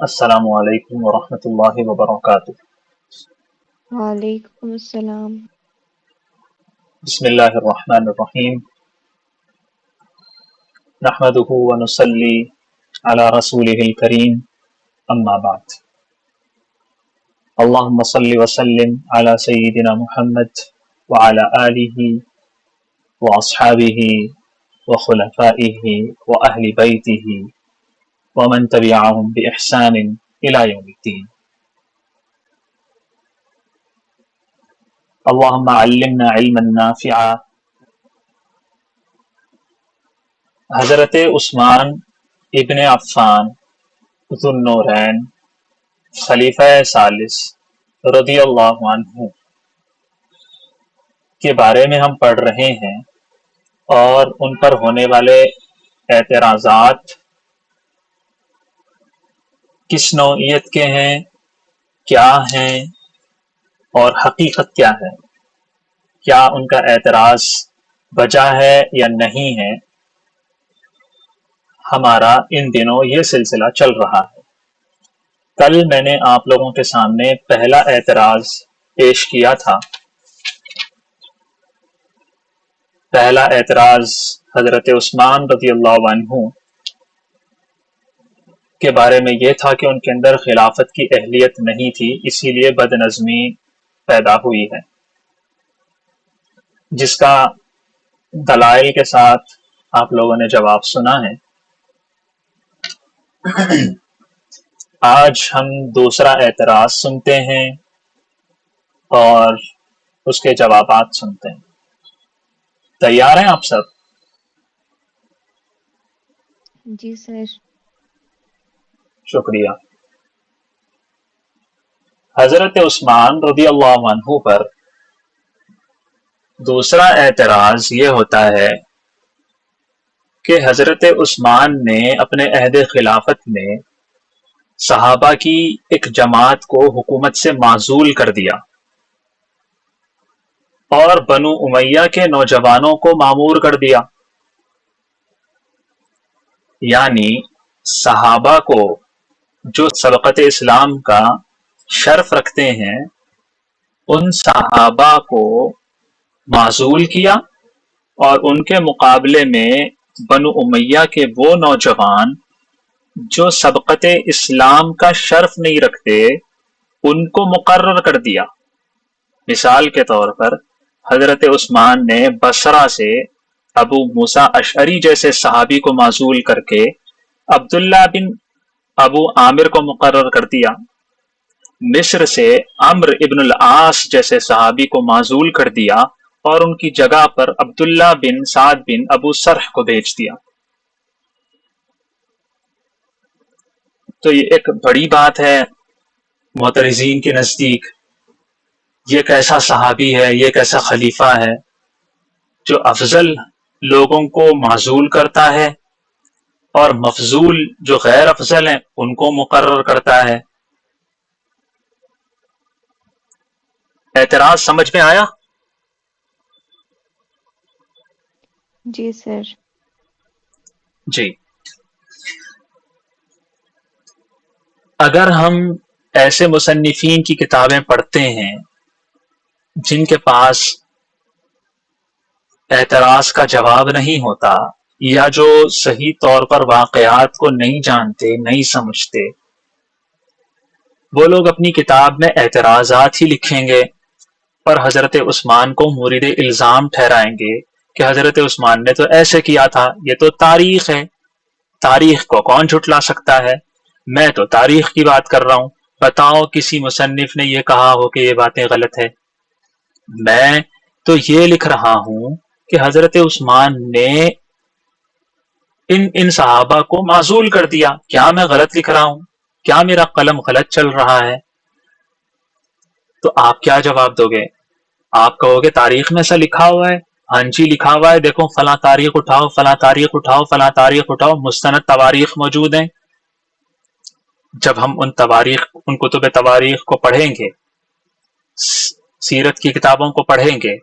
السلام علیکم ورحمۃ اللہ وبرکاتہ۔ وعلیکم السلام۔ بسم اللہ الرحمن الرحیم، نحمده ونصلی علی رسولہ الکریم، اما بعد۔ اللہم صلی وسلم علی سیدنا محمد وعلی آلہ واصحابہ وخلفائہ واہل بیتہ ومن تبعہم بإحسان الی یوم الدین۔ اللہم علمنا علما نافعا۔ حضرت عثمان ابن عفان ذو النورین خلیفہ ثالث رضی اللہ عنہ کے بارے میں ہم پڑھ رہے ہیں، اور ان پر ہونے والے اعتراضات کس نوعیت کے ہیں، کیا ہیں، اور حقیقت کیا ہے، کیا ان کا اعتراض بجا ہے یا نہیں ہے۔ ہمارا ان دنوں یہ سلسلہ چل رہا ہے۔ کل میں نے آپ لوگوں کے سامنے پہلا اعتراض پیش کیا تھا۔ پہلا اعتراض حضرت عثمان رضی اللہ عنہ کے بارے میں یہ تھا کہ ان کے اندر خلافت کی اہلیت نہیں تھی، اسی لیے بد نظمی پیدا ہوئی ہے، جس کا دلائل کے ساتھ آپ لوگوں نے جواب سنا ہے۔ آج ہم دوسرا اعتراض سنتے ہیں اور اس کے جوابات سنتے ہیں۔ تیار ہیں آپ سب؟ جی سر۔ شکریہ۔ حضرت عثمان رضی اللہ عنہ پر دوسرا اعتراض یہ ہوتا ہے کہ حضرت عثمان نے اپنے عہد خلافت میں صحابہ کی ایک جماعت کو حکومت سے معزول کر دیا اور بنو امیہ کے نوجوانوں کو مامور کر دیا، یعنی صحابہ کو جو سبقت اسلام کا شرف رکھتے ہیں ان صحابہ کو معزول کیا، اور ان کے مقابلے میں بنو امیہ کے وہ نوجوان جو سبقت اسلام کا شرف نہیں رکھتے ان کو مقرر کر دیا۔ مثال کے طور پر حضرت عثمان نے بصرہ سے ابو موسیٰ اشعری جیسے صحابی کو معزول کر کے عبداللہ بن ابو عامر کو مقرر کر دیا، مصر سے عمرو ابن العاص جیسے صحابی کو معزول کر دیا اور ان کی جگہ پر عبداللہ بن سعد بن ابو سرح کو بھیج دیا۔ تو یہ ایک بڑی بات ہے معترضین کے نزدیک۔ یہ کیسا صحابی ہے، یہ کیسا خلیفہ ہے جو افضل لوگوں کو معزول کرتا ہے اور مفضول جو غیر افضل ہیں ان کو مقرر کرتا ہے۔ اعتراض سمجھ میں آیا؟ جی سر۔ جی، اگر ہم ایسے مصنفین کی کتابیں پڑھتے ہیں جن کے پاس اعتراض کا جواب نہیں ہوتا، یا جو صحیح طور پر واقعات کو نہیں جانتے، نہیں سمجھتے، وہ لوگ اپنی کتاب میں اعتراضات ہی لکھیں گے اور حضرت عثمان کو مورد الزام ٹھہرائیں گے کہ حضرت عثمان نے تو ایسے کیا تھا۔ یہ تو تاریخ ہے، تاریخ کو کون جھٹلا سکتا ہے؟ میں تو تاریخ کی بات کر رہا ہوں، بتاؤ کسی مصنف نے یہ کہا ہو کہ یہ باتیں غلط ہے؟ میں تو یہ لکھ رہا ہوں کہ حضرت عثمان نے ان صحابہ کو معزول کر دیا۔ کیا میں غلط لکھ رہا ہوں؟ کیا میرا قلم غلط چل رہا ہے؟ تو آپ کیا جواب دو گے؟ آپ کہو گے تاریخ میں ایسا لکھا ہوا ہے؟ ہاں جی لکھا ہوا ہے، دیکھو فلاں تاریخ اٹھاؤ، فلاں تاریخ اٹھاؤ، فلاں تاریخ اٹھاؤ، مستند تواریخ موجود ہیں۔ جب ہم ان کتب تواریخ کو پڑھیں گے، سیرت کی کتابوں کو پڑھیں گے،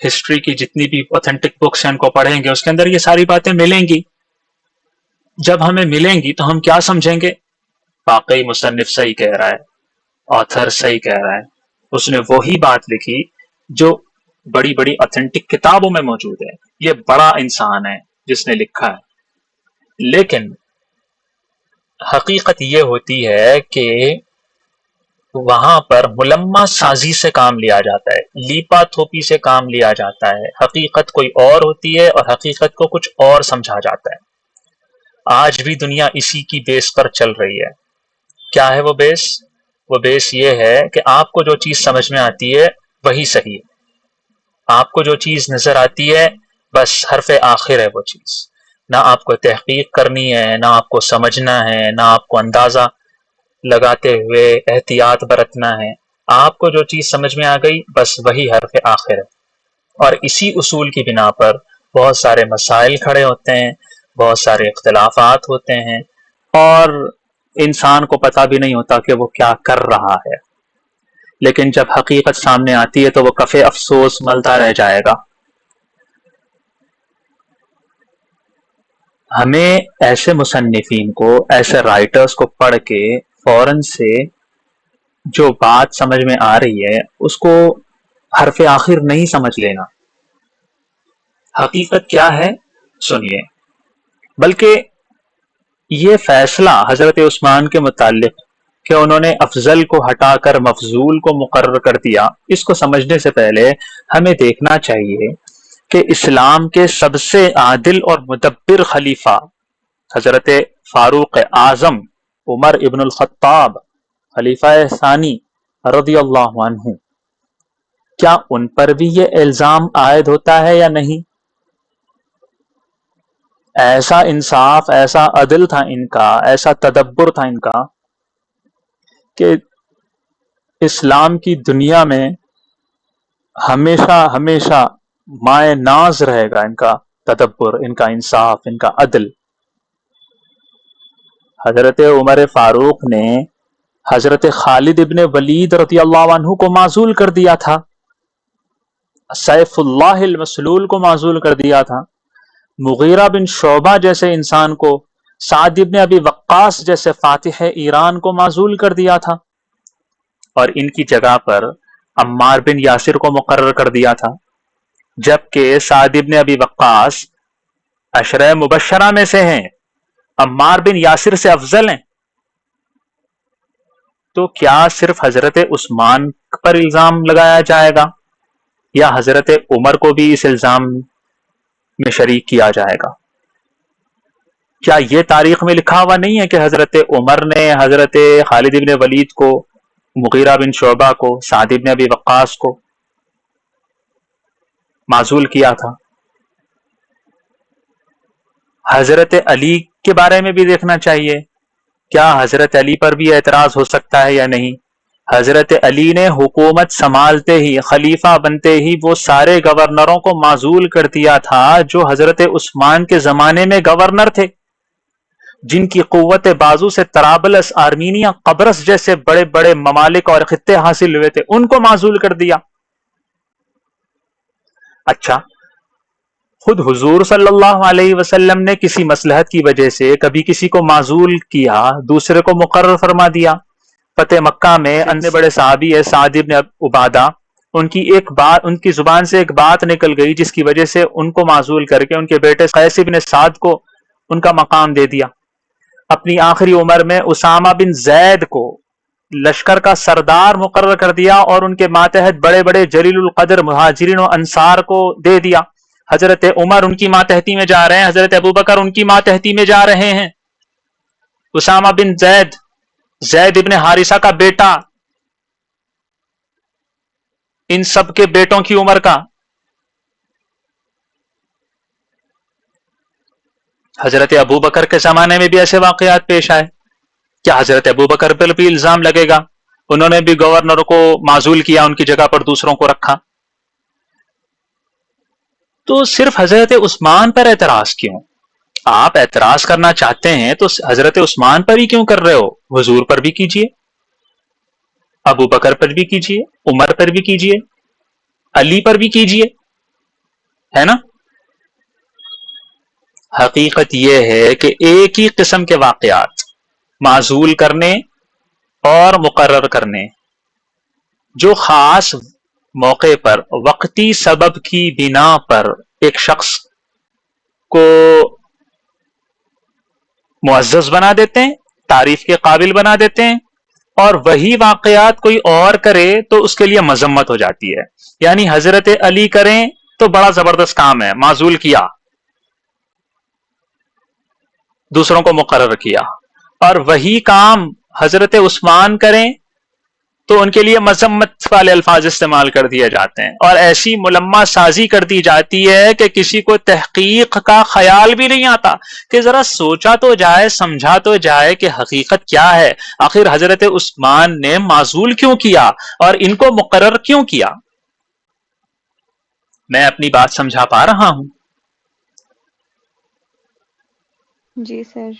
ہسٹری کی جتنی بھی اوتھینٹک بکس ہیں ان کو پڑھیں گے، اس کے اندر یہ ساری باتیں ملیں گی۔ جب ہمیں ملیں گی تو ہم کیا سمجھیں گے؟ واقعی مصنف صحیح کہہ رہا ہے، آتھر صحیح کہہ رہا ہے، اس نے وہی بات لکھی جو بڑی بڑی اتھینٹک کتابوں میں موجود ہے. یہ بڑا انسان ہے جس نے لکھا ہے. لیکن حقیقت یہ ہوتی ہے کہ وہاں پر ملمہ سازی سے کام لیا جاتا ہے، لیپا تھوپی سے کام لیا جاتا ہے. حقیقت کوئی اور ہوتی ہے اور حقیقت کو کچھ اور سمجھا جاتا ہے. آج بھی دنیا اسی کی بیس پر چل رہی ہے. کیا ہے وہ بیس؟ وہ بیس یہ ہے کہ آپ کو جو چیز سمجھ میں آتی ہے وہی صحیح ہے. آپ کو جو چیز نظر آتی ہے بس حرف آخر ہے وہ چیز. نہ آپ کو تحقیق کرنی ہے، نہ آپ کو سمجھنا ہے، نہ آپ کو اندازہ لگاتے ہوئے احتیاط برتنا ہے. آپ کو جو چیز سمجھ میں آ گئی بس وہی حرف آخر ہے. اور اسی اصول کی بنا پر بہت سارے مسائل کھڑے ہوتے ہیں، بہت سارے اختلافات ہوتے ہیں، اور انسان کو پتہ بھی نہیں ہوتا کہ وہ کیا کر رہا ہے. لیکن جب حقیقت سامنے آتی ہے تو وہ کفِ افسوس ملتا رہ جائے گا. ہمیں ایسے مصنفین کو، ایسے رائٹرز کو پڑھ کے فوراً سے جو بات سمجھ میں آ رہی ہے اس کو حرف آخر نہیں سمجھ لینا. حقیقت کیا ہے سنیے. بلکہ یہ فیصلہ حضرت عثمان کے متعلق کہ انہوں نے افضل کو ہٹا کر مفضول کو مقرر کر دیا، اس کو سمجھنے سے پہلے ہمیں دیکھنا چاہیے کہ اسلام کے سب سے عادل اور مدبر خلیفہ حضرت فاروق اعظم عمر ابن الخطاب خلیفہ ثانی رضی اللہ عنہ، کیا ان پر بھی یہ الزام عائد ہوتا ہے یا نہیں؟ ایسا انصاف، ایسا عدل تھا ان کا، ایسا تدبر تھا ان کا کہ اسلام کی دنیا میں ہمیشہ ہمیشہ مائے ناز رہے گا ان کا تدبر، ان کا انصاف، ان کا عدل. حضرت عمر فاروق نے حضرت خالد ابن ولید رضی اللہ عنہ کو معزول کر دیا تھا، سیف اللہ المسلول کو معزول کر دیا تھا. مغیرہ بن شعبہ جیسے انسان کو، سعد ابن ابی وقاص جیسے فاتح ایران کو معزول کر دیا تھا، اور ان کی جگہ پر عمار بن یاسر کو مقرر کر دیا تھا. جبکہ سعد ابن ابی وقاص عشرہ مبشرہ میں سے ہیں، عمار بن یاسر سے افضل ہیں. تو کیا صرف حضرت عثمان پر الزام لگایا جائے گا یا حضرت عمر کو بھی اس الزام میں شریک کیا جائے گا؟ کیا یہ تاریخ میں لکھا ہوا نہیں ہے کہ حضرت عمر نے حضرت خالد ابن ولید کو، مغیرہ بن شعبہ کو، سعد ابن ابی وقاص کو معزول کیا تھا؟ حضرت علی کے بارے میں بھی دیکھنا چاہیے، کیا حضرت علی پر بھی اعتراض ہو سکتا ہے یا نہیں؟ حضرت علی نے حکومت سنبھالتے ہی، خلیفہ بنتے ہی وہ سارے گورنروں کو معزول کر دیا تھا جو حضرت عثمان کے زمانے میں گورنر تھے، جن کی قوت بازو سے طرابلس، آرمینیا، قبرص جیسے بڑے بڑے ممالک اور خطے حاصل ہوئے تھے، ان کو معزول کر دیا. اچھا، خود حضور صلی اللہ علیہ وسلم نے کسی مصلحت کی وجہ سے کبھی کسی کو معزول کیا، دوسرے کو مقرر فرما دیا. فتح مکہ میں اتنے بڑے صحابی ہے سعد بن عبادہ، ان کی زبان سے ایک بات نکل گئی جس کی وجہ سے ان کو معزول کر کے ان کے بیٹے قیس بن سعد کو ان کا مقام دے دیا. اپنی آخری عمر میں اسامہ بن زید کو لشکر کا سردار مقرر کر دیا اور ان کے ماتحت بڑے بڑے جلیل القدر مہاجرین و انصار کو دے دیا. حضرت عمر ان کی ماتحتی میں جا رہے ہیں، حضرت ابوبکر ان کی ماتحتی میں جا رہے ہیں. اسامہ بن زید ابن حارثہ کا بیٹا، ان سب کے بیٹوں کی عمر کا حضرت ابوبکر کے زمانے میں بھی ایسے واقعات پیش آئے. کیا حضرت ابوبکر پر بھی الزام لگے گا انہوں نے بھی گورنر کو معزول کیا، ان کی جگہ پر دوسروں کو رکھا؟ تو صرف حضرت عثمان پر اعتراض کیوں؟ آپ اعتراض کرنا چاہتے ہیں تو حضرت عثمان پر ہی کیوں کر رہے ہو؟ حضور پر بھی کیجئے، ابو بکر پر بھی کیجئے، عمر پر بھی کیجئے، علی پر بھی کیجئے، ہے نا؟ حقیقت یہ ہے کہ ایک ہی قسم کے واقعات معزول کرنے اور مقرر کرنے. جو خاص موقع پر وقتی سبب کی بنا پر ایک شخص کو معزز بنا دیتے ہیں، تعریف کے قابل بنا دیتے ہیں، اور وہی واقعات کوئی اور کرے تو اس کے لیے مذمت ہو جاتی ہے. یعنی حضرت علی کریں تو بڑا زبردست کام ہے، معزول کیا، دوسروں کو مقرر کیا، اور وہی کام حضرت عثمان کریں تو ان کے لیے مذمت والے الفاظ استعمال کر دیے جاتے ہیں، اور ایسی ملمہ سازی کر دی جاتی ہے کہ کسی کو تحقیق کا خیال بھی نہیں آتا کہ ذرا سوچا تو جائے، سمجھا تو جائے کہ حقیقت کیا ہے، آخر حضرت عثمان نے معزول کیوں کیا اور ان کو مقرر کیوں کیا. میں اپنی بات سمجھا پا رہا ہوں؟ جی سر.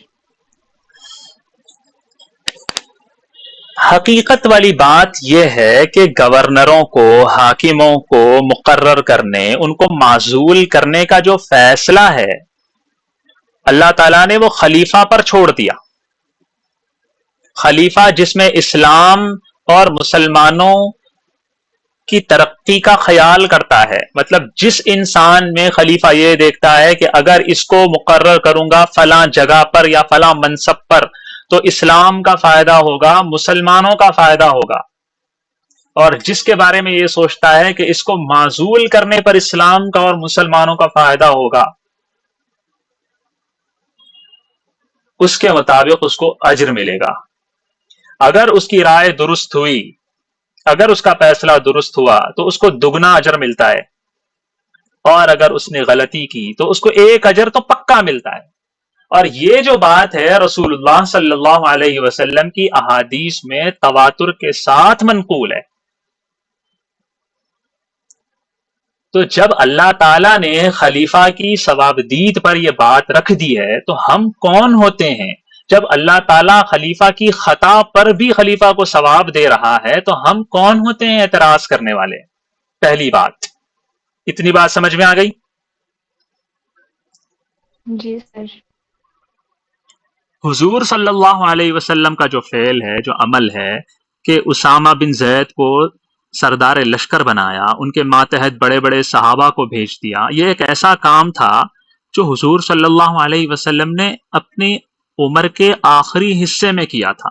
حقیقت والی بات یہ ہے کہ گورنروں کو، حاکموں کو مقرر کرنے، ان کو معزول کرنے کا جو فیصلہ ہے اللہ تعالیٰ نے وہ خلیفہ پر چھوڑ دیا. خلیفہ جس میں اسلام اور مسلمانوں کی ترقی کا خیال کرتا ہے، مطلب جس انسان میں خلیفہ یہ دیکھتا ہے کہ اگر اس کو مقرر کروں گا فلاں جگہ پر یا فلاں منصب پر تو اسلام کا فائدہ ہوگا، مسلمانوں کا فائدہ ہوگا، اور جس کے بارے میں یہ سوچتا ہے کہ اس کو معزول کرنے پر اسلام کا اور مسلمانوں کا فائدہ ہوگا، اس کے مطابق اس کو اجر ملے گا. اگر اس کی رائے درست ہوئی، اگر اس کا فیصلہ درست ہوا تو اس کو دگنا اجر ملتا ہے، اور اگر اس نے غلطی کی تو اس کو ایک اجر تو پکا ملتا ہے. اور یہ جو بات ہے رسول اللہ صلی اللہ علیہ وسلم کی احادیث میں تواتر کے ساتھ منقول ہے. تو جب اللہ تعالیٰ نے خلیفہ کی ثوابدید پر یہ بات رکھ دی ہے تو ہم کون ہوتے ہیں؟ جب اللہ تعالیٰ خلیفہ کی خطا پر بھی خلیفہ کو ثواب دے رہا ہے تو ہم کون ہوتے ہیں اعتراض کرنے والے؟ پہلی بات. اتنی بات سمجھ میں آ گئی؟ جی سر. حضور صلی اللہ علیہ وسلم کا جو فعل ہے، جو عمل ہے کہ اسامہ بن زید کو سردار لشکر بنایا، ان کے ماتحت بڑے بڑے صحابہ کو بھیج دیا، یہ ایک ایسا کام تھا جو حضور صلی اللہ علیہ وسلم نے اپنی عمر کے آخری حصے میں کیا تھا.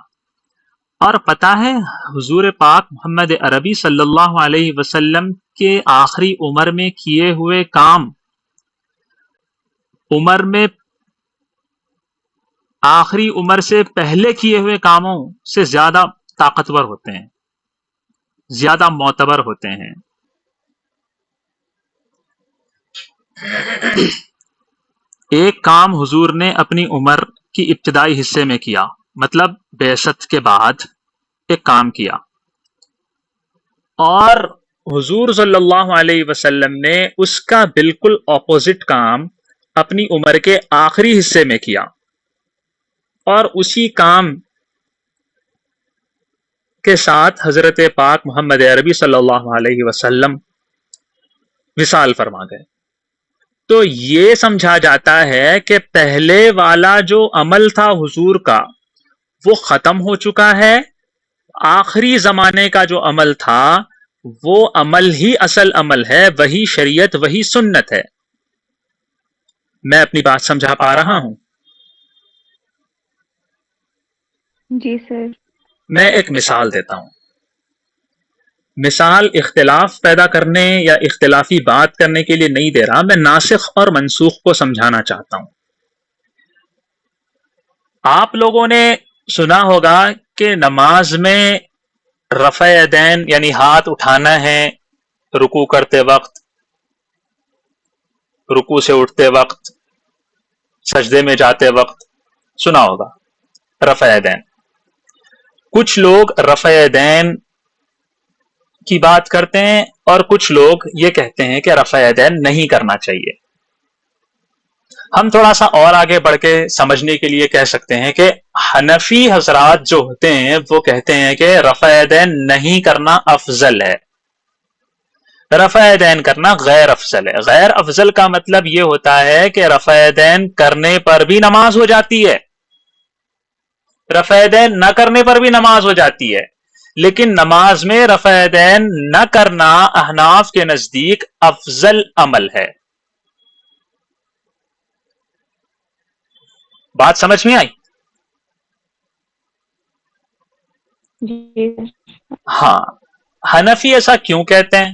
اور پتہ ہے حضور پاک محمد عربی صلی اللہ علیہ وسلم کے آخری عمر میں کیے ہوئے کام عمر میں آخری عمر سے پہلے کیے ہوئے کاموں سے زیادہ طاقتور ہوتے ہیں، زیادہ معتبر ہوتے ہیں. ایک کام حضور نے اپنی عمر کی ابتدائی حصے میں کیا، مطلب بعثت کے بعد ایک کام کیا، اور حضور صلی اللہ علیہ وسلم نے اس کا بالکل اپوزٹ کام اپنی عمر کے آخری حصے میں کیا، اور اسی کام کے ساتھ حضرت پاک محمد عربی صلی اللہ علیہ وسلم وصال فرما گئے. تو یہ سمجھا جاتا ہے کہ پہلے والا جو عمل تھا حضور کا وہ ختم ہو چکا ہے، آخری زمانے کا جو عمل تھا وہ عمل ہی اصل عمل ہے، وہی شریعت، وہی سنت ہے. میں اپنی بات سمجھا پا رہا ہوں؟ جی سر. میں ایک مثال دیتا ہوں. مثال اختلاف پیدا کرنے یا اختلافی بات کرنے کے لیے نہیں دے رہا، میں ناسخ اور منسوخ کو سمجھانا چاہتا ہوں. آپ لوگوں نے سنا ہوگا کہ نماز میں رفع یدین یعنی ہاتھ اٹھانا ہے رکوع کرتے وقت، رکوع سے اٹھتے وقت، سجدے میں جاتے وقت، سنا ہوگا رفع یدین. کچھ لوگ رفع یدین کی بات کرتے ہیں اور کچھ لوگ یہ کہتے ہیں کہ رفع یدین نہیں کرنا چاہیے. ہم تھوڑا سا اور آگے بڑھ کے سمجھنے کے لیے کہہ سکتے ہیں کہ حنفی حضرات جو ہوتے ہیں وہ کہتے ہیں کہ رفع یدین نہیں کرنا افضل ہے، رفع یدین کرنا غیر افضل ہے. غیر افضل کا مطلب یہ ہوتا ہے کہ رفع یدین کرنے پر بھی نماز ہو جاتی ہے، رفع یدین نہ کرنے پر بھی نماز ہو جاتی ہے، لیکن نماز میں رفع یدین نہ کرنا احناف کے نزدیک افضل عمل ہے۔ بات سمجھ میں آئی؟ جی ہاں، حنفی ایسا کیوں کہتے ہیں؟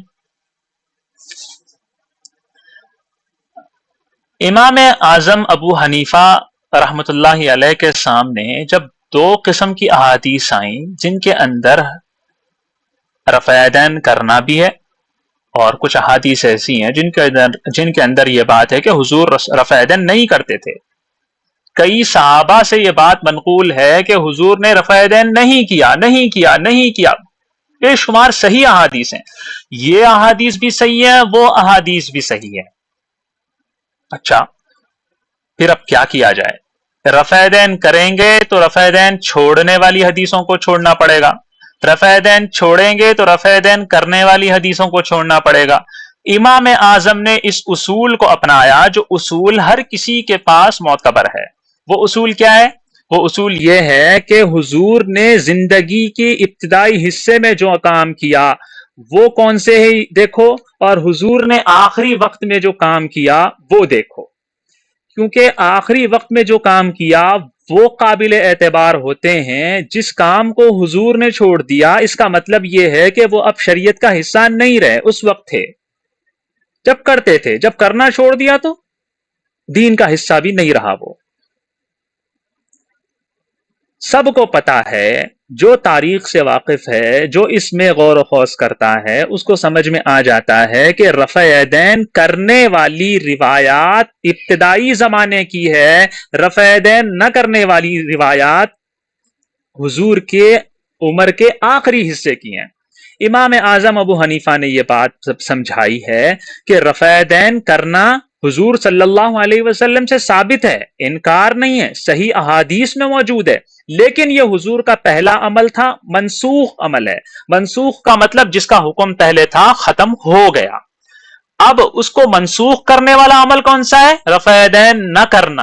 امام اعظم ابو حنیفہ رحمۃ اللہ علیہ کے سامنے جب دو قسم کی احادیث آئیں جن کے اندر رفع یدین کرنا بھی ہے، اور کچھ احادیث ایسی ہیں جن کے اندر یہ بات ہے کہ حضور رفع یدین نہیں کرتے تھے، کئی صحابہ سے یہ بات منقول ہے کہ حضور نے رفع یدین نہیں کیا، بے شمار صحیح احادیث ہیں، یہ احادیث بھی صحیح ہے، وہ احادیث بھی صحیح ہے۔ اچھا، پھر اب کیا کیا جائے؟ رفع یدین کریں گے تو رفع یدین چھوڑنے والی حدیثوں کو چھوڑنا پڑے گا، رفع یدین چھوڑیں گے تو رفع یدین کرنے والی حدیثوں کو چھوڑنا پڑے گا۔ امام اعظم نے اس اصول کو اپنایا جو اصول ہر کسی کے پاس معتبر ہے۔ وہ اصول کیا ہے؟ وہ اصول یہ ہے کہ حضور نے زندگی کے ابتدائی حصے میں جو کام کیا وہ کون سے ہے دیکھو، اور حضور نے آخری وقت میں جو کام کیا وہ دیکھو، کیونکہ آخری وقت میں جو کام کیا وہ قابل اعتبار ہوتے ہیں۔ جس کام کو حضور نے چھوڑ دیا اس کا مطلب یہ ہے کہ وہ اب شریعت کا حصہ نہیں رہے، اس وقت تھے جب کرتے تھے، جب کرنا چھوڑ دیا تو دین کا حصہ بھی نہیں رہا۔ وہ سب کو پتا ہے، جو تاریخ سے واقف ہے، جو اس میں غور و خوض کرتا ہے، اس کو سمجھ میں آ جاتا ہے کہ رفع یدین کرنے والی روایات ابتدائی زمانے کی ہے، رفع یدین نہ کرنے والی روایات حضور کے عمر کے آخری حصے کی ہیں۔ امام اعظم ابو حنیفہ نے یہ بات سمجھائی ہے کہ رفع یدین کرنا حضور صلی اللہ علیہ وسلم سے ثابت ہے، انکار نہیں ہے، صحیح احادیث میں موجود ہے، لیکن یہ حضور کا پہلا عمل تھا، منسوخ عمل ہے۔ منسوخ کا مطلب جس کا حکم پہلے تھا ختم ہو گیا، اب اس کو منسوخ کرنے والا عمل کون سا ہے؟ رفع یدین نہ کرنا۔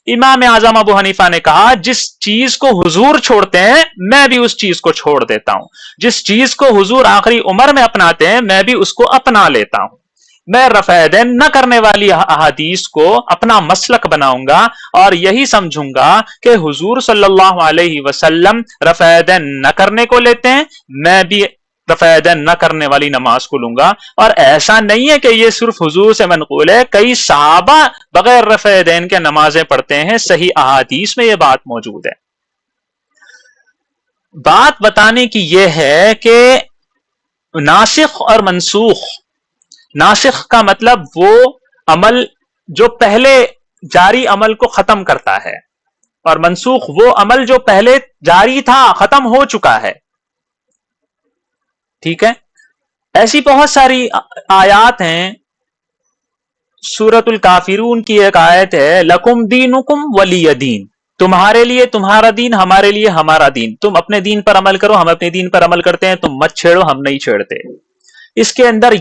امام اعظم ابو حنیفہ نے کہا جس چیز کو حضور چھوڑتے ہیں میں بھی اس چیز کو چھوڑ دیتا ہوں، جس چیز کو حضور آخری عمر میں اپناتے ہیں میں بھی اس کو اپنا لیتا ہوں۔ میں رفع یدین نہ کرنے والی احادیث کو اپنا مسلک بناؤں گا اور یہی سمجھوں گا کہ حضور صلی اللہ علیہ وسلم رفع یدین نہ کرنے کو لیتے ہیں، میں بھی رفع یدین نہ کرنے والی نماز کو لوں گا۔ اور ایسا نہیں ہے کہ یہ صرف حضور سے منقول ہے، کئی صحابہ بغیر رفع یدین کے نمازیں پڑھتے ہیں، صحیح احادیث میں یہ بات موجود ہے۔ بات بتانے کی یہ ہے کہ ناسخ اور منسوخ، ناسخ کا مطلب وہ عمل جو پہلے جاری عمل کو ختم کرتا ہے، اور منسوخ وہ عمل جو پہلے جاری تھا ختم ہو چکا ہے۔ ٹھیک ہے، ایسی بہت ساری آیات ہیں۔ سورۃ الکافرون کی ایک آیت ہے، لکم دینکم ولی دین، تمہارے لیے تمہارا دین، ہمارے لیے ہمارا دین، تم اپنے دین پر عمل کرو، ہم اپنے دین پر عمل کرتے ہیں، تم مت چھیڑو، ہم نہیں چھیڑتے۔ اس کے اندر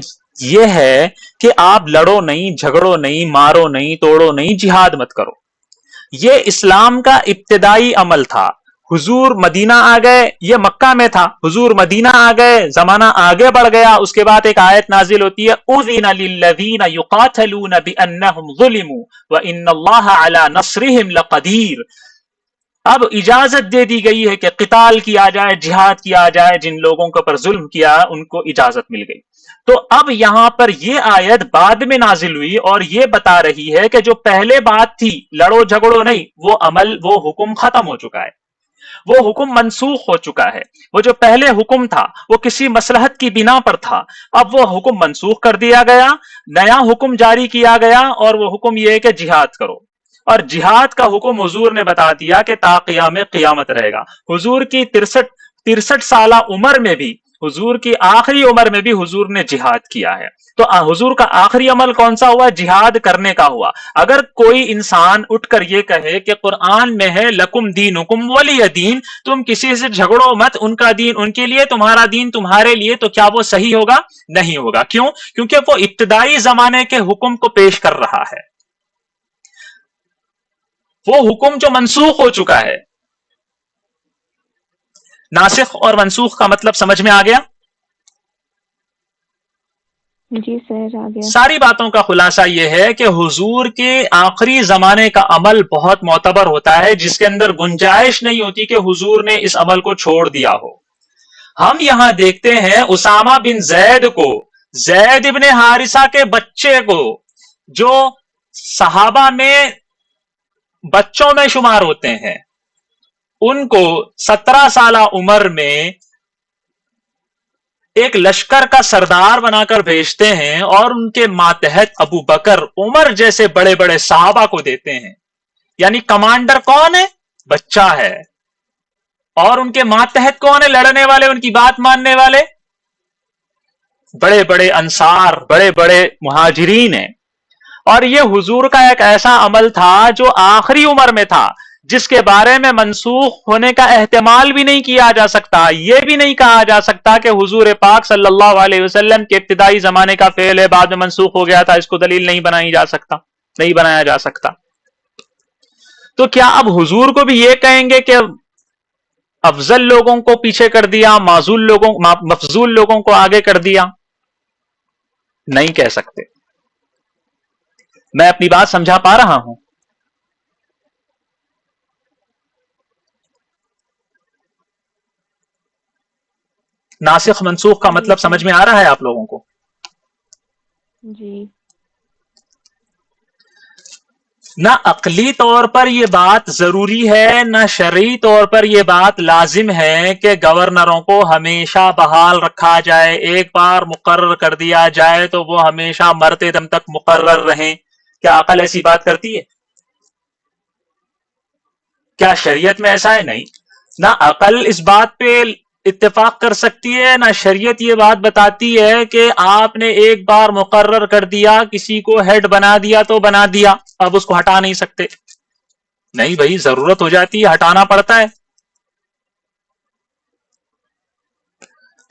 یہ ہے کہ آپ لڑو نہیں، جھگڑو نہیں، مارو نہیں، توڑو نہیں، جہاد مت کرو۔ یہ اسلام کا ابتدائی عمل تھا۔ حضور مدینہ آ گئے، یہ مکہ میں تھا، حضور مدینہ آ گئے، زمانہ آگے بڑھ گیا، اس کے بعد ایک آیت نازل ہوتی ہے، اذن للذین یقاتلون بانہم ظلموا وان اللہ علی نصرہم لقدیر۔ اب اجازت دے دی گئی ہے کہ قتال کیا جائے، جہاد کیا جائے، جن لوگوں کے اوپر ظلم کیا ان کو اجازت مل گئی۔ تو اب یہاں پر یہ آیت بعد میں نازل ہوئی اور یہ بتا رہی ہے کہ جو پہلے بات تھی لڑو جھگڑو نہیں، وہ عمل، وہ حکم ختم ہو چکا ہے، وہ حکم منسوخ ہو چکا ہے۔ وہ جو پہلے حکم تھا وہ کسی مصلحت کی بنا پر تھا، اب وہ حکم منسوخ کر دیا گیا، نیا حکم جاری کیا گیا، اور وہ حکم یہ ہے کہ جہاد کرو۔ اور جہاد کا حکم حضور نے بتا دیا کہ تا قیام قیامت رہے گا۔ حضور کی 63 سالہ عمر میں بھی، حضور کی آخری عمر میں بھی حضور نے جہاد کیا ہے۔ تو حضور کا آخری عمل کون سا ہوا؟ جہاد کرنے کا ہوا۔ اگر کوئی انسان اٹھ کر یہ کہے کہ قرآن میں ہے لکم دینکم ولی دین، تم کسی سے جھگڑو مت، ان کا دین ان کے لیے، تمہارا دین تمہارے لیے، تو کیا وہ صحیح ہوگا؟ نہیں ہوگا۔ کیوں؟ کیونکہ وہ ابتدائی زمانے کے حکم کو پیش کر رہا ہے، وہ حکم جو منسوخ ہو چکا ہے۔ ناسخ اور منسوخ کا مطلب سمجھ میں آ گیا؟ جی سر آ گیا. ساری باتوں کا خلاصہ یہ ہے کہ حضور کے آخری زمانے کا عمل بہت معتبر ہوتا ہے، جس کے اندر گنجائش نہیں ہوتی کہ حضور نے اس عمل کو چھوڑ دیا ہو. ہم یہاں دیکھتے ہیں اسامہ بن زید کو، زید ابن حارثہ کے بچے کو، جو صحابہ میں بچوں میں شمار ہوتے ہیں، ان کو 17 سالہ عمر میں ایک لشکر کا سردار بنا کر بھیجتے ہیں اور ان کے ماتحت ابو بکر، عمر جیسے بڑے بڑے صحابہ کو دیتے ہیں. یعنی کمانڈر کون ہے؟ بچہ ہے. اور ان کے ماتحت کون ہے؟ لڑنے والے، ان کی بات ماننے والے بڑے بڑے انصار، بڑے بڑے مہاجرین ہیں. اور یہ حضور کا ایک ایسا عمل تھا جو آخری عمر میں تھا، جس کے بارے میں منسوخ ہونے کا احتمال بھی نہیں کیا جا سکتا. یہ بھی نہیں کہا جا سکتا کہ حضور پاک صلی اللہ علیہ وسلم کے ابتدائی زمانے کا فعل ہے، بعد میں منسوخ ہو گیا تھا، اس کو دلیل نہیں بنایا جا سکتا. تو کیا اب حضور کو بھی یہ کہیں گے کہ افضل لوگوں کو پیچھے کر دیا، مفضول لوگوں کو آگے کر دیا؟ نہیں کہہ سکتے. میں اپنی بات سمجھا پا رہا ہوں؟ ناسخ منسوخ کا جی مطلب سر. سمجھ میں آ رہا ہے آپ لوگوں کو؟ جی. نہ عقلی طور پر یہ بات ضروری ہے، نہ شرعی طور پر یہ بات لازم ہے کہ گورنروں کو ہمیشہ بحال رکھا جائے. ایک بار مقرر کر دیا جائے تو وہ ہمیشہ مرتے دم تک مقرر رہیں. کیا عقل ایسی بات کرتی ہے؟ کیا شریعت میں ایسا ہے؟ نہیں. نہ عقل اس بات پہ اتفاق کر سکتی ہے، نہ شریعت یہ بات بتاتی ہے کہ آپ نے ایک بار مقرر کر دیا، کسی کو ہیڈ بنا دیا تو بنا دیا، اب اس کو ہٹا نہیں سکتے. نہیں بھائی، ضرورت ہو جاتی ہے، ہٹانا پڑتا ہے.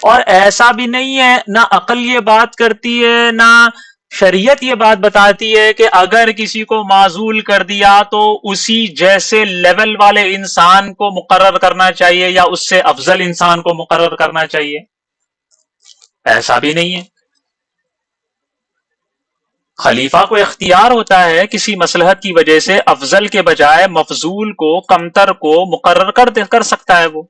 اور ایسا بھی نہیں ہے، نہ عقل یہ بات کرتی ہے، نہ شریعت یہ بات بتاتی ہے کہ اگر کسی کو معزول کر دیا تو اسی جیسے لیول والے انسان کو مقرر کرنا چاہیے یا اس سے افضل انسان کو مقرر کرنا چاہیے. ایسا بھی نہیں ہے. خلیفہ کو اختیار ہوتا ہے کسی مصلحت کی وجہ سے افضل کے بجائے مفضول کو، کمتر کو مقرر کر سکتا ہے. وہ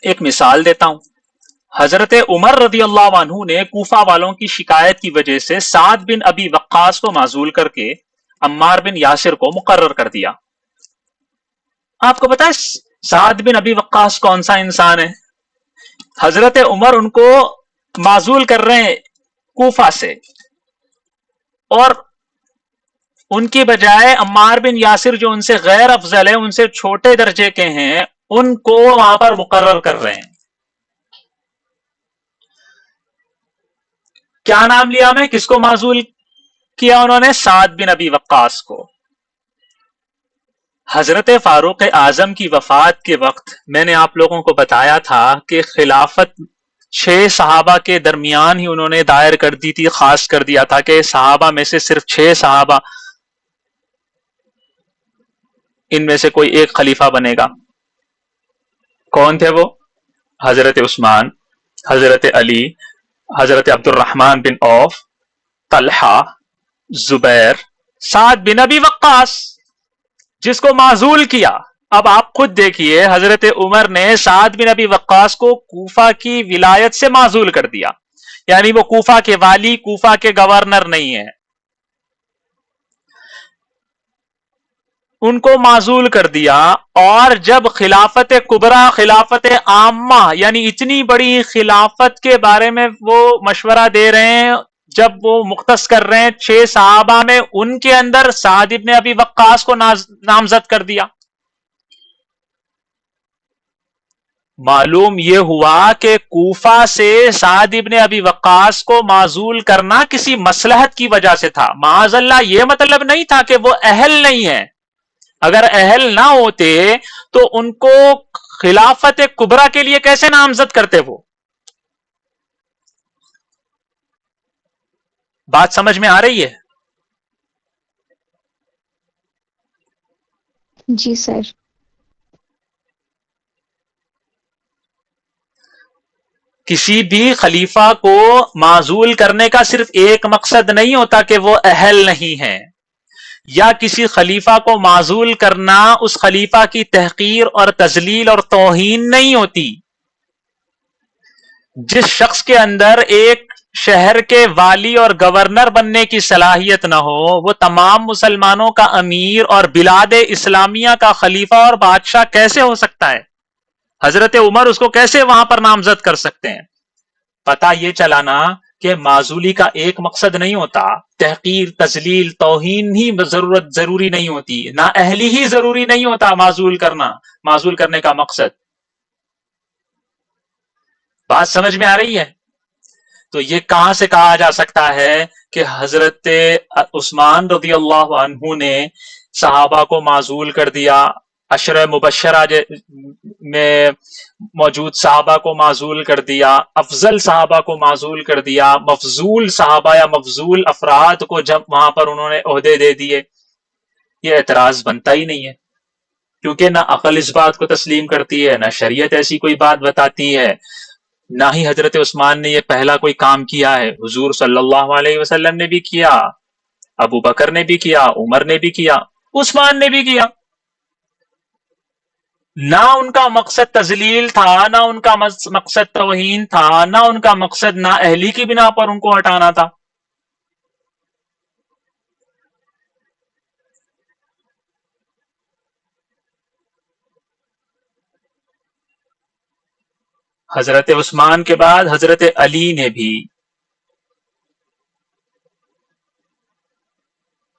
ایک مثال دیتا ہوں. حضرت عمر رضی اللہ عنہ نے کوفہ والوں کی شکایت کی وجہ سے سعد بن ابی وقاص کو معزول کر کے عمار بن یاسر کو مقرر کر دیا. آپ کو پتا ہے سعد بن ابی وقاص کون سا انسان ہے؟ حضرت عمر ان کو معزول کر رہے ہیں کوفہ سے، اور ان کی بجائے عمار بن یاسر جو ان سے غیر افضل ہے، ان سے چھوٹے درجے کے ہیں، ان کو وہاں پر مقرر کر رہے ہیں. کیا نام لیا میں؟ کس کو معزول کیا انہوں نے؟ سعد بن ابی وقاص کو. حضرت فاروق اعظم کی وفات کے وقت میں نے آپ لوگوں کو بتایا تھا کہ خلافت 6 صحابہ کے درمیان ہی انہوں نے دائر کر دی تھی، خاص کر دیا تھا کہ صحابہ میں سے صرف 6 صحابہ ان میں سے کوئی ایک خلیفہ بنے گا. کون تھے وہ؟ حضرت عثمان، حضرت علی، حضرت عبد الرحمن بن عوف، طلحہ، زبیر، سعد بن ابی وقاص، جس کو معزول کیا. اب آپ خود دیکھیے، حضرت عمر نے سعد بن ابی وقاص کو کوفہ کی ولایت سے معزول کر دیا، یعنی وہ کوفہ کے والی، کوفہ کے گورنر نہیں ہیں، ان کو معزول کر دیا. اور جب خلافت کبریٰ، خلافت عامہ، یعنی اتنی بڑی خلافت کے بارے میں وہ مشورہ دے رہے ہیں، جب وہ مختص کر رہے ہیں 6 صحابہ میں، ان کے اندر سعد بن ابی وقاص کو نامزد کر دیا. معلوم یہ ہوا کہ کوفہ سے سعد بن ابی وقاص کو معزول کرنا کسی مصلحت کی وجہ سے تھا. معاذ اللہ یہ مطلب نہیں تھا کہ وہ اہل نہیں ہے. اگر اہل نہ ہوتے تو ان کو خلافت کبریٰ کے لیے کیسے نامزد کرتے؟ وہ بات سمجھ میں آ رہی ہے؟ جی سر. کسی بھی خلیفہ کو معزول کرنے کا صرف ایک مقصد نہیں ہوتا کہ وہ اہل نہیں ہے، یا کسی خلیفہ کو معزول کرنا اس خلیفہ کی تحقیر اور تذلیل اور توہین نہیں ہوتی۔ جس شخص کے اندر ایک شہر کے والی اور گورنر بننے کی صلاحیت نہ ہو، وہ تمام مسلمانوں کا امیر اور بلاد اسلامیہ کا خلیفہ اور بادشاہ کیسے ہو سکتا ہے؟ حضرت عمر اس کو کیسے وہاں پر نامزد کر سکتے ہیں؟ پتہ یہ چلانا کہ معزولی کا ایک مقصد نہیں ہوتا، تحقیر، تذلیل، توہین ہی ضروری نہیں ہوتی، نہ اہلی ہی ضروری نہیں ہوتا معزول کرنے کا مقصد۔ بات سمجھ میں آ رہی ہے؟ تو یہ کہاں سے کہا جا سکتا ہے کہ حضرت عثمان رضی اللہ عنہ نے صحابہ کو معزول کر دیا، عشرہ مبشرہ میں موجود صحابہ کو معزول کر دیا، افضل صحابہ کو معزول کر دیا، مفضول صحابہ یا مفضول افراد کو جب وہاں پر انہوں نے عہدے دے دیے؟ یہ اعتراض بنتا ہی نہیں ہے، کیونکہ نہ عقل اس بات کو تسلیم کرتی ہے، نہ شریعت ایسی کوئی بات بتاتی ہے، نہ ہی حضرت عثمان نے یہ پہلا کوئی کام کیا ہے۔ حضور صلی اللہ علیہ وسلم نے بھی کیا، ابو بکر نے بھی کیا، عمر نے بھی کیا، عثمان نے بھی کیا۔ نہ ان کا مقصد تذلیل تھا، نہ ان کا مقصد توہین تھا، نہ ان کا مقصد نہ اہلی کی بنا پر ان کو ہٹانا تھا۔ حضرت عثمان کے بعد حضرت علی نے بھی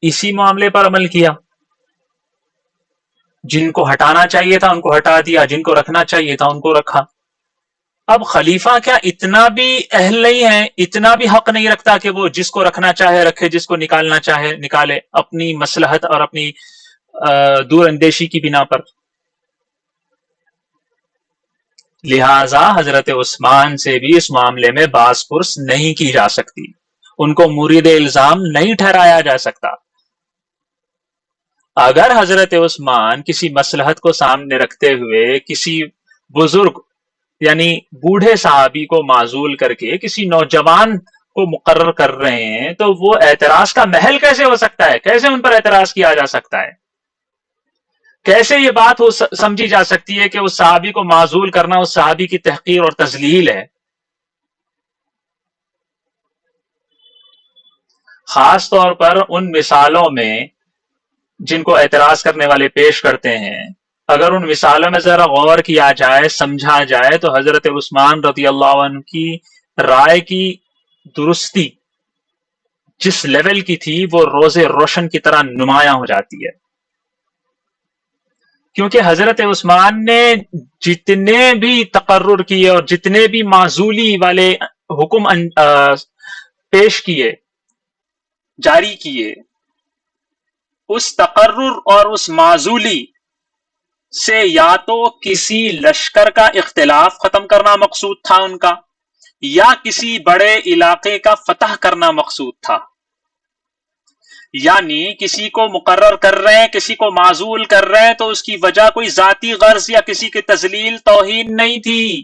اسی معاملے پر عمل کیا، جن کو ہٹانا چاہیے تھا ان کو ہٹا دیا، جن کو رکھنا چاہیے تھا ان کو رکھا۔ اب خلیفہ کیا اتنا بھی اہل نہیں ہے، اتنا بھی حق نہیں رکھتا کہ وہ جس کو رکھنا چاہے رکھے، جس کو نکالنا چاہے نکالے، اپنی مصلحت اور اپنی دور اندیشی کی بنا پر؟ لہذا حضرت عثمان سے بھی اس معاملے میں باز پرس نہیں کی جا سکتی، ان کو مورد الزام نہیں ٹھہرایا جا سکتا۔ اگر حضرت عثمان کسی مصلحت کو سامنے رکھتے ہوئے کسی بزرگ یعنی بوڑھے صحابی کو معزول کر کے کسی نوجوان کو مقرر کر رہے ہیں، تو وہ اعتراض کا محل کیسے ہو سکتا ہے؟ کیسے ان پر اعتراض کیا جا سکتا ہے؟ کیسے یہ بات سمجھی جا سکتی ہے کہ اس صحابی کو معزول کرنا اس صحابی کی تحقیر اور تذلیل ہے؟ خاص طور پر ان مثالوں میں جن کو اعتراض کرنے والے پیش کرتے ہیں، اگر ان مثالوں میں ذرا غور کیا جائے، سمجھا جائے، تو حضرت عثمان رضی اللہ عنہ کی رائے کی درستی جس لیول کی تھی وہ روز روشن کی طرح نمایاں ہو جاتی ہے، کیونکہ حضرت عثمان نے جتنے بھی تقرر کیے اور جتنے بھی معزولی والے حکم پیش کیے، جاری کیے، اس تقرر اور اس معزولی سے یا تو کسی لشکر کا اختلاف ختم کرنا مقصود تھا ان کا، یا کسی بڑے علاقے کا فتح کرنا مقصود تھا۔ یعنی کسی کو مقرر کر رہے ہیں، کسی کو معزول کر رہے ہیں، تو اس کی وجہ کوئی ذاتی غرض یا کسی کی تذلیل توہین نہیں تھی،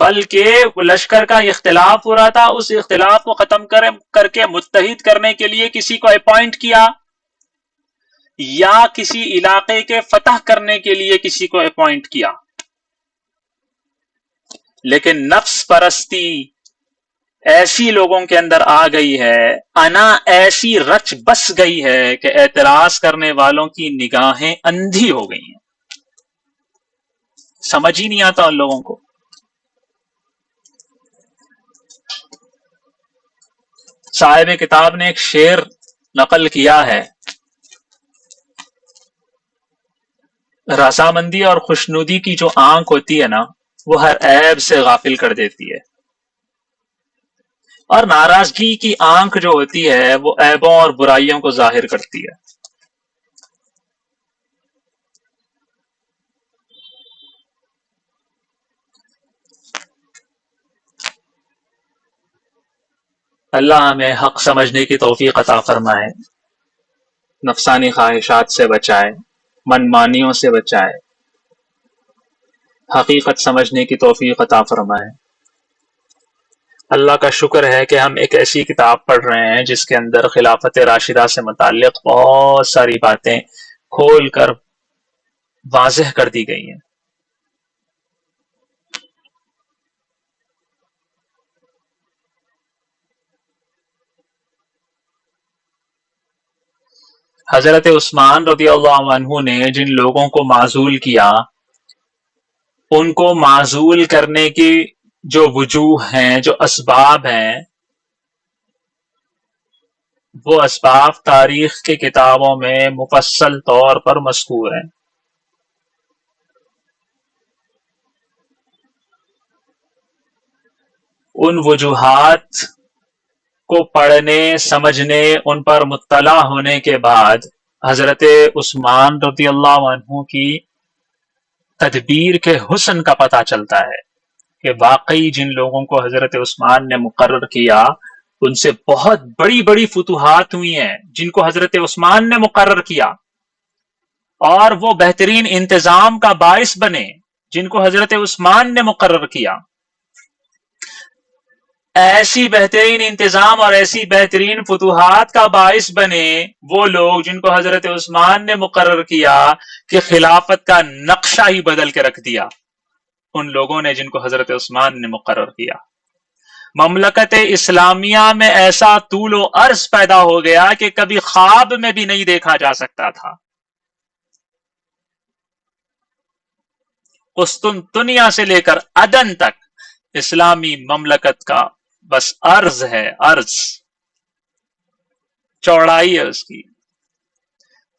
بلکہ لشکر کا اختلاف ہو رہا تھا، اس اختلاف کو ختم کر کے متحد کرنے کے لیے کسی کو اپوائنٹ کیا، یا کسی علاقے کے فتح کرنے کے لیے کسی کو اپوائنٹ کیا۔ لیکن نفس پرستی ایسی لوگوں کے اندر آ گئی ہے، انا ایسی رچ بس گئی ہے کہ اعتراض کرنے والوں کی نگاہیں اندھی ہو گئی ہیں، سمجھ ہی نہیں آتا ان لوگوں کو۔ صاحب کتاب نے ایک شعر نقل کیا ہے، رضامندی اور خوشنودی کی جو آنکھ ہوتی ہے نا، وہ ہر عیب سے غافل کر دیتی ہے، اور ناراضگی کی آنکھ جو ہوتی ہے وہ عیبوں اور برائیوں کو ظاہر کرتی ہے۔ اللہ ہمیں حق سمجھنے کی توفیق عطا فرمائے، نفسانی خواہشات سے بچائے، من مانیوں سے بچائے، حقیقت سمجھنے کی توفیق عطا فرمائے۔ اللہ کا شکر ہے کہ ہم ایک ایسی کتاب پڑھ رہے ہیں جس کے اندر خلافت راشدہ سے متعلق بہت ساری باتیں کھول کر واضح کر دی گئی ہیں۔ حضرت عثمان رضی اللہ عنہ نے جن لوگوں کو معزول کیا، ان کو معزول کرنے کی جو وجوہ ہیں، جو اسباب ہیں، وہ اسباب تاریخ کی کتابوں میں مفصل طور پر مذکور ہیں۔ ان وجوہات کو پڑھنے، سمجھنے، ان پر مطلع ہونے کے بعد حضرت عثمان رضی اللہ عنہ کی تدبیر کے حسن کا پتہ چلتا ہے کہ واقعی جن لوگوں کو حضرت عثمان نے مقرر کیا ان سے بہت بڑی بڑی فتوحات ہوئی ہیں جن کو حضرت عثمان نے مقرر کیا، اور وہ بہترین انتظام کا باعث بنے جن کو حضرت عثمان نے مقرر کیا۔ ایسی بہترین انتظام اور ایسی بہترین فتوحات کا باعث بنے وہ لوگ جن کو حضرت عثمان نے مقرر کیا کہ خلافت کا نقشہ ہی بدل کے رکھ دیا ان لوگوں نے جن کو حضرت عثمان نے مقرر کیا۔ مملکت اسلامیہ میں ایسا طول و عرض پیدا ہو گیا کہ کبھی خواب میں بھی نہیں دیکھا جا سکتا تھا۔ قسطنطنیہ سے لے کر عدن تک اسلامی مملکت کا بس عرض ہے، عرض چوڑائی ہے اس کی،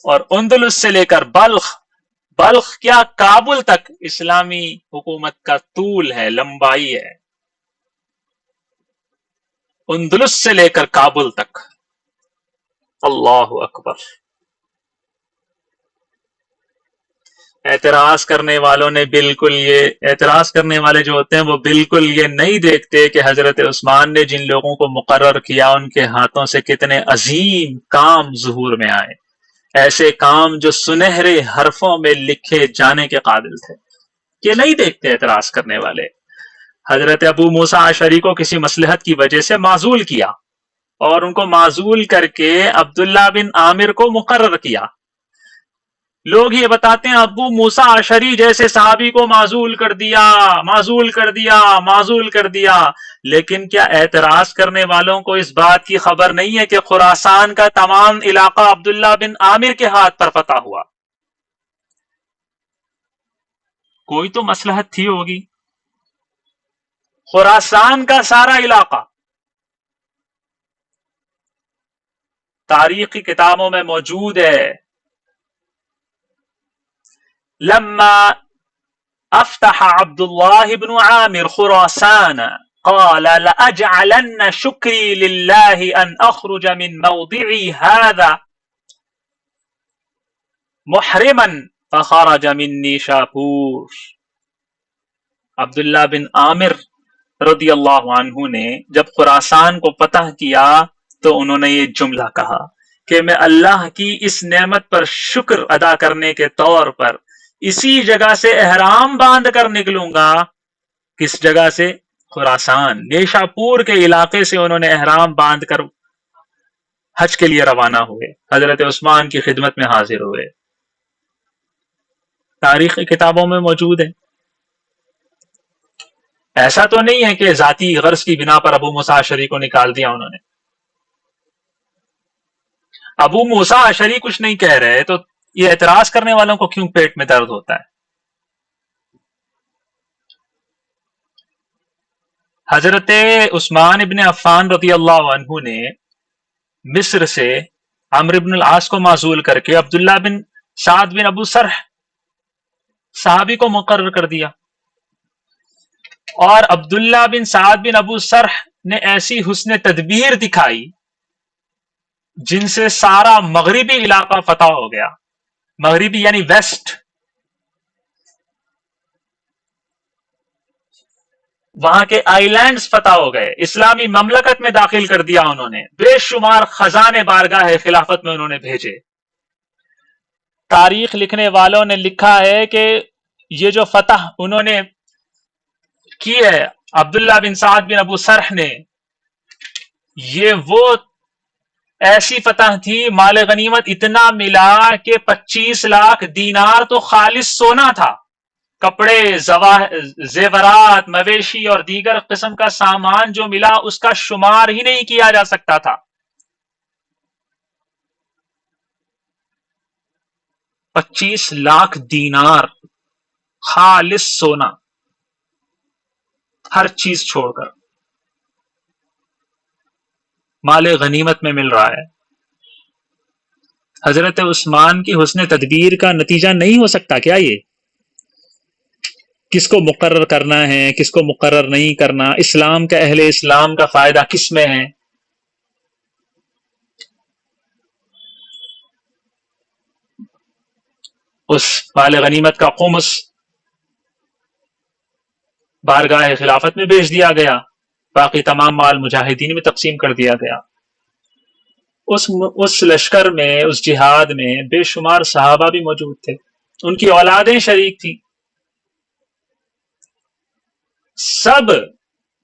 اور اندلس سے لے کر بلخ کیا کابل تک اسلامی حکومت کا طول ہے، لمبائی ہے، اندلس سے لے کر کابل تک۔ اللہ اکبر۔ اعتراض کرنے والوں نے بالکل اعتراض کرنے والے جو ہوتے ہیں وہ بالکل یہ نہیں دیکھتے کہ حضرت عثمان نے جن لوگوں کو مقرر کیا ان کے ہاتھوں سے کتنے عظیم کام ظہور میں آئے، ایسے کام جو سنہرے حرفوں میں لکھے جانے کے قابل تھے۔ یہ نہیں دیکھتے اعتراض کرنے والے۔ حضرت ابو موسیٰ اشعری کو کسی مصلحت کی وجہ سے معزول کیا اور ان کو معزول کر کے عبداللہ بن عامر کو مقرر کیا۔ لوگ یہ بتاتے ہیں ابو موسیٰ اشعری جیسے صحابی کو معزول کر دیا، لیکن کیا اعتراض کرنے والوں کو اس بات کی خبر نہیں ہے کہ خراسان کا تمام علاقہ عبداللہ بن عامر کے ہاتھ پر فتح ہوا؟ کوئی تو مصلحت تھی ہوگی۔ خراسان کا سارا علاقہ تاریخی کتابوں میں موجود ہے۔ لما افتح عبداللہ بن عامر خراسان قال لأجعلن شکری للہ ان اخرج من موضعی هذا محرما فخرج منی شاپور۔ عبداللہ بن عامر رضی اللہ عنہ نے جب خراسان کو فتح کیا تو انہوں نے یہ جملہ کہا کہ میں اللہ کی اس نعمت پر شکر ادا کرنے کے طور پر اسی جگہ سے احرام باندھ کر نکلوں گا۔ کس جگہ سے؟ خراسان، نیشاپور کے علاقے سے انہوں نے احرام باندھ کر حج کے لیے روانہ ہوئے، حضرت عثمان کی خدمت میں حاضر ہوئے۔ تاریخی کتابوں میں موجود ہے۔ ایسا تو نہیں ہے کہ ذاتی غرض کی بنا پر ابو موسیٰ اشعری کو نکال دیا انہوں نے۔ ابو موسیٰ اشعری کچھ نہیں کہہ رہے تو یہ اعتراض کرنے والوں کو کیوں پیٹ میں درد ہوتا ہے؟ حضرت عثمان ابن عفان رضی اللہ عنہ نے مصر سے عمرو بن العاص کو معزول کر کے عبداللہ بن سعد بن ابو سرح صحابی کو مقرر کر دیا، اور عبداللہ بن سعد بن ابو سرح نے ایسی حسن تدبیر دکھائی جن سے سارا مغربی علاقہ فتح ہو گیا۔ مغربی یعنی ویسٹ، وہاں کے آئی لینڈز فتح ہو گئے، اسلامی مملکت میں داخل کر دیا انہوں نے، بے شمار خزانے بارگاہ خلافت میں انہوں نے بھیجے۔ تاریخ لکھنے والوں نے لکھا ہے کہ یہ جو فتح انہوں نے کی ہے عبداللہ بن سعد بن ابو سرح نے یہ وہ ایسی فتح تھی، مال غنیمت اتنا ملا کہ 25 لاکھ دینار تو خالص سونا تھا، کپڑے، زیورات، مویشی اور دیگر قسم کا سامان جو ملا اس کا شمار ہی نہیں کیا جا سکتا تھا۔ 25 لاکھ دینار خالص سونا، ہر چیز چھوڑ کر مال غنیمت میں مل رہا ہے۔ حضرت عثمان کی حسن تدبیر کا نتیجہ نہیں ہو سکتا کیا یہ؟ کس کو مقرر کرنا ہے، کس کو مقرر نہیں کرنا، اسلام کا، اہل اسلام کا فائدہ کس میں ہے؟ اس مال غنیمت کا خمس بارگاہ خلافت میں بھیج دیا گیا، باقی تمام مال مجاہدین میں تقسیم کر دیا گیا۔ اس لشکر میں، اس جہاد میں بے شمار صحابہ بھی موجود تھے، ان کی اولادیں شریک تھیں، سب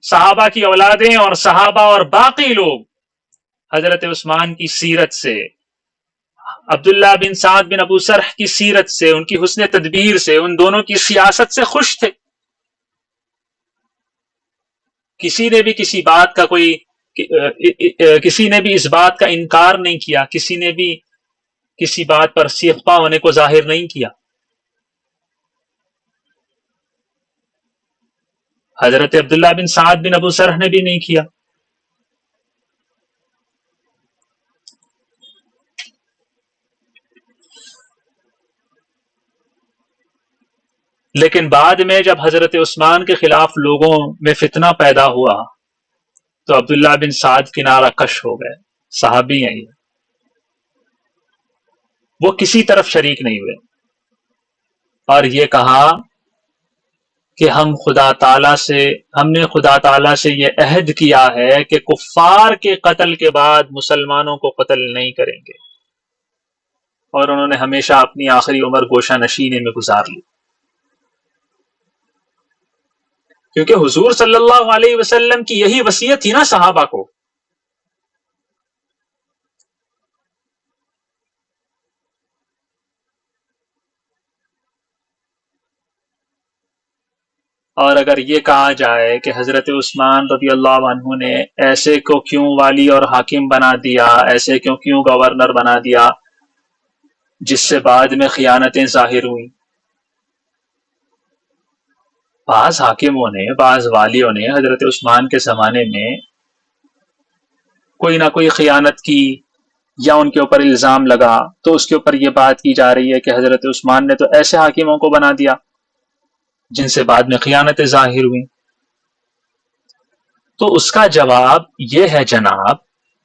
صحابہ کی اولادیں اور صحابہ اور باقی لوگ حضرت عثمان کی سیرت سے، عبداللہ بن سعد بن ابو سرح کی سیرت سے، ان کی حسن تدبیر سے، ان دونوں کی سیاست سے خوش تھے۔ کسی نے بھی کسی بات کا کسی نے بھی اس بات کا انکار نہیں کیا، کسی نے بھی کسی بات پر سیغپا ہونے کو ظاہر نہیں کیا۔ حضرت عبداللہ بن سعد بن ابو سرح نے بھی نہیں کیا۔ لیکن بعد میں جب حضرت عثمان کے خلاف لوگوں میں فتنہ پیدا ہوا تو عبداللہ بن سعد کنارہ کش ہو گئے، صحابی ہیں یہ، وہ کسی طرف شریک نہیں ہوئے، اور یہ کہا کہ ہم نے خدا تعالی سے یہ عہد کیا ہے کہ کفار کے قتل کے بعد مسلمانوں کو قتل نہیں کریں گے، اور انہوں نے ہمیشہ اپنی آخری عمر گوشہ نشینے میں گزار لی، کیونکہ حضور صلی اللہ علیہ وسلم کی یہی وصیت تھی نا صحابہ کو۔ اور اگر یہ کہا جائے کہ حضرت عثمان رضی اللہ عنہ نے ایسے کو کیوں والی اور حاکم بنا دیا، ایسے کیوں گورنر بنا دیا، جس سے بعد میں خیانتیں ظاہر ہوئیں، بعض حاکموں نے، بعض والیوں نے حضرت عثمان کے زمانے میں کوئی نہ کوئی خیانت کی یا ان کے اوپر الزام لگا، تو اس کے اوپر یہ بات کی جا رہی ہے کہ حضرت عثمان نے تو ایسے حاکموں کو بنا دیا جن سے بعد میں خیانتیں ظاہر ہوئیں۔ تو اس کا جواب یہ ہے جناب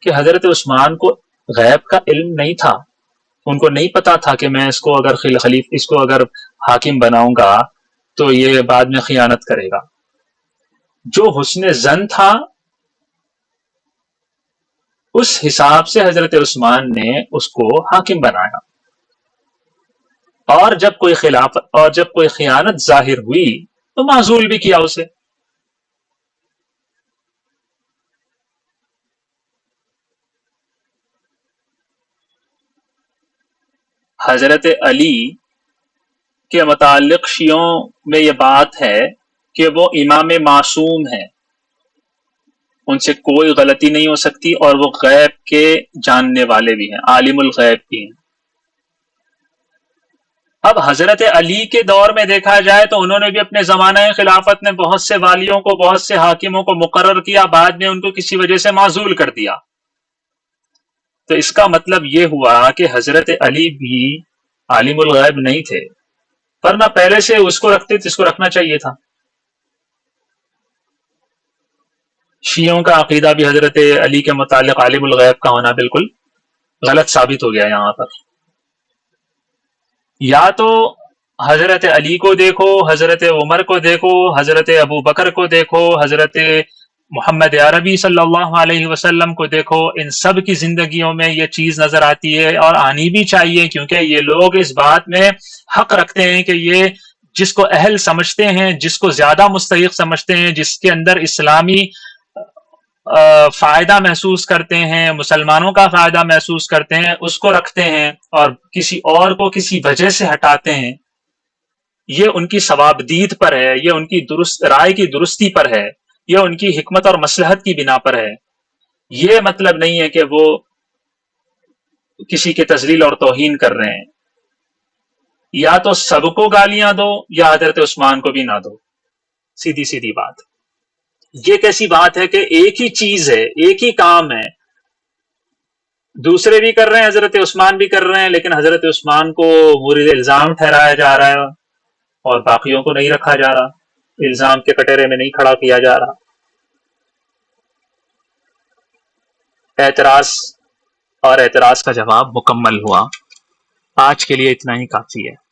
کہ حضرت عثمان کو غیب کا علم نہیں تھا، ان کو نہیں پتا تھا کہ میں اس کو اگر حاکم بناؤں گا تو یہ بعد میں خیانت کرے گا۔ جو حسن ظن تھا اس حساب سے حضرت عثمان نے اس کو حاکم بنایا، اور جب کوئی خیانت ظاہر ہوئی تو معزول بھی کیا اسے۔ حضرت علی کے متعلق شیعوں میں یہ بات ہے کہ وہ امام معصوم ہیں، ان سے کوئی غلطی نہیں ہو سکتی، اور وہ غیب کے جاننے والے بھی ہیں، عالم الغیب بھی ہیں۔ اب حضرت علی کے دور میں دیکھا جائے تو انہوں نے بھی اپنے زمانہ خلافت میں بہت سے والیوں کو، بہت سے حاکموں کو مقرر کیا، بعد میں ان کو کسی وجہ سے معزول کر دیا۔ تو اس کا مطلب یہ ہوا کہ حضرت علی بھی عالم الغیب نہیں تھے، ورنہ پہلے سے اس کو رکھتے جس کو رکھنا چاہیے تھا۔ شیعوں کا عقیدہ بھی حضرت علی کے متعلق عالم الغیب کا ہونا بالکل غلط ثابت ہو گیا یہاں پر۔ یا تو حضرت علی کو دیکھو، حضرت عمر کو دیکھو، حضرت ابو بکر کو دیکھو، حضرت محمد عربی صلی اللہ علیہ وسلم کو دیکھو، ان سب کی زندگیوں میں یہ چیز نظر آتی ہے، اور آنی بھی چاہیے، کیونکہ یہ لوگ اس بات میں حق رکھتے ہیں کہ یہ جس کو اہل سمجھتے ہیں، جس کو زیادہ مستحق سمجھتے ہیں، جس کے اندر اسلامی فائدہ محسوس کرتے ہیں، مسلمانوں کا فائدہ محسوس کرتے ہیں، اس کو رکھتے ہیں اور کسی اور کو کسی وجہ سے ہٹاتے ہیں، یہ ان کی ثوابدید پر ہے، یہ ان کی درست رائے کی درستی پر ہے، یہ ان کی حکمت اور مصلحت کی بنا پر ہے۔ یہ مطلب نہیں ہے کہ وہ کسی کے تذلیل اور توہین کر رہے ہیں۔ یا تو سب کو گالیاں دو یا حضرت عثمان کو بھی نہ دو، سیدھی سیدھی بات۔ یہ کیسی بات ہے کہ ایک ہی چیز ہے، ایک ہی کام ہے، دوسرے بھی کر رہے ہیں، حضرت عثمان بھی کر رہے ہیں، لیکن حضرت عثمان کو مورد الزام ٹھہرایا جا رہا ہے اور باقیوں کو نہیں رکھا جا رہا، الزام کے کٹہرے میں نہیں کھڑا کیا جا رہا۔ اعتراض اور اعتراض کا جواب مکمل ہوا۔ آج کے لیے اتنا ہی کافی ہے۔